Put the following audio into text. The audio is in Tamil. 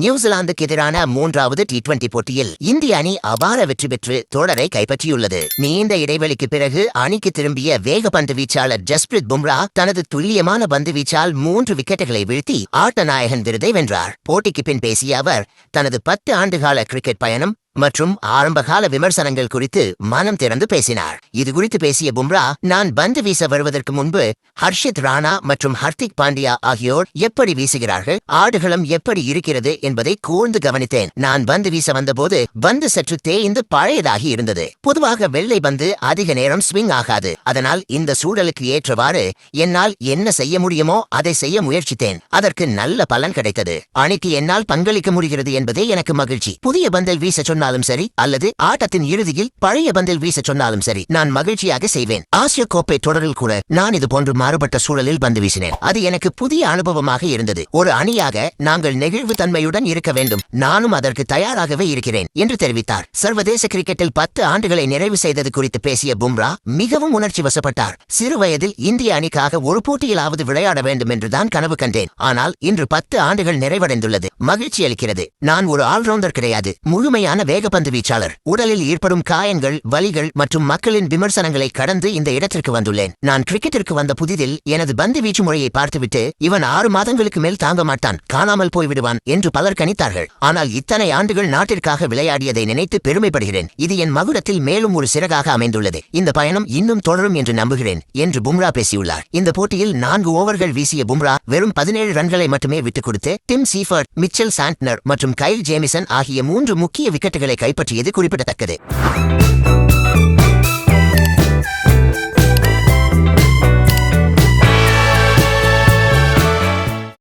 நியூசிலாந்துக்கு எதிரான 3வது T20 போட்டியில் இந்திய அணி அபார வெற்றி பெற்று தொடரை கைப்பற்றியுள்ளது. நீண்ட இடைவெளிக்கு பிறகு அணிக்கு திரும்பிய வேகப்பந்து வீச்சாளர் ஜஸ்பிரித் பும்ரா தனது துல்லியமான பந்து வீச்சால் 3 விக்கெட்டுகளை வீழ்த்தி ஆட்ட நாயகன் விருதை வென்றார். போட்டிக்கு பின் பேசிய அவர் தனது 10 ஆண்டுகால கிரிக்கெட் பயணம் மற்றும் ஆரம்பகால விமர்சனங்கள் குறித்து மனம் திறந்து பேசினார். இது குறித்து பேசிய பும்ரா, நான் பந்து வீச வருவதற்கு முன்பு ஹர்ஷித் ராணா மற்றும் ஹர்திக் பாண்டியா ஆகியோர் எப்படி வீசுகிறார்கள், ஆடுகளம் எப்படி இருக்கிறது என்பதை கூர்ந்து கவனித்தேன். நான் பந்து வீச வந்தபோது பந்து சற்று தேய்ந்து பழையதாகி இருந்தது. பொதுவாக வெள்ளை பந்து அதிக நேரம் ஸ்விங் ஆகாது. அதனால் இந்த சூழலுக்கு ஏற்றவாறு என்னால் என்ன செய்ய முடியுமோ அதை செய்ய முயற்சித்தேன். அதற்கு நல்ல பலன் கிடைத்தது. அணிக்கு என்னால் பங்களிக்க முடிகிறது என்பதே எனக்கு மகிழ்ச்சி. புதிய பந்தில் வீச சொன்ன சரி அல்லது ஆட்டத்தின் இறுதியில் பழைய பந்தில் வீச சொன்னாலும் சரி, நான் மகிழ்ச்சியாக செய்வேன். ஆசிய கோப்பை தொடரில் கூட நான் இது போன்று மாறுபட்ட சூழலில் பந்து வீசினேன். அது எனக்கு புதிய அனுபவமாக இருந்தது. ஒரு அணியாக நாங்கள் நெகிழ்வு தன்மையுடன் இருக்க வேண்டும். நானும் அதற்கு தயாராகவே இருக்கிறேன் என்று தெரிவித்தார். சர்வதேச கிரிக்கெட்டில் 10 ஆண்டுகளை நிறைவு செய்தது குறித்து பேசிய பும்ரா மிகவும் உணர்ச்சி வசப்பட்டார். சிறு வயதில் இந்திய அணிக்காக ஒரு போட்டியிலாவது விளையாட வேண்டும் என்றுதான் கனவு கண்டேன். ஆனால் இன்று 10 ஆண்டுகள் நிறைவடைந்துள்ளது. மகிழ்ச்சி அளிக்கிறது. நான் ஒரு ஆல்ரவுண்டர் கிடையாது, முழுமையான வேகப்பந்து வீச்சாளர். உடலில் ஏற்படும் காயங்கள், வலிகள் மற்றும் மக்களின் விமர்சனங்களை கடந்து இந்த இடத்திற்கு வந்துள்ளேன். நான் கிரிக்கெட்டிற்கு வந்த புதிதில் எனது பந்து வீச்சு முறையை பார்த்துவிட்டு இவன் 6 மாதங்களுக்கு மேல் தாங்க மாட்டான், காணாமல் போய்விடுவான் என்று பலர் கணித்தார்கள். ஆனால் இத்தனை ஆண்டுகள் நாட்டிற்காக விளையாடியதை நினைத்து பெருமைப்படுகிறேன். இது என் மகுடத்தில் மேலும் ஒரு சிறகாக அமைந்துள்ளது. இந்த பயணம் இன்னும் தொடரும் என்று நம்புகிறேன் என்று பும்ரா பேசியுள்ளார். இந்த போட்டியில் 4 ஓவர்கள் வீசிய பும்ரா வெறும் 17 ரன்களை மட்டுமே விட்டுக் கொடுத்து டிம் சீஃபர்ட், மிச்சல் சாண்ட்னர் மற்றும் கைல் ஜேமிசன் ஆகிய 3 முக்கிய விக்கெட்டுகளை கைப்பற்றியது குறிப்பிடத்தக்கது.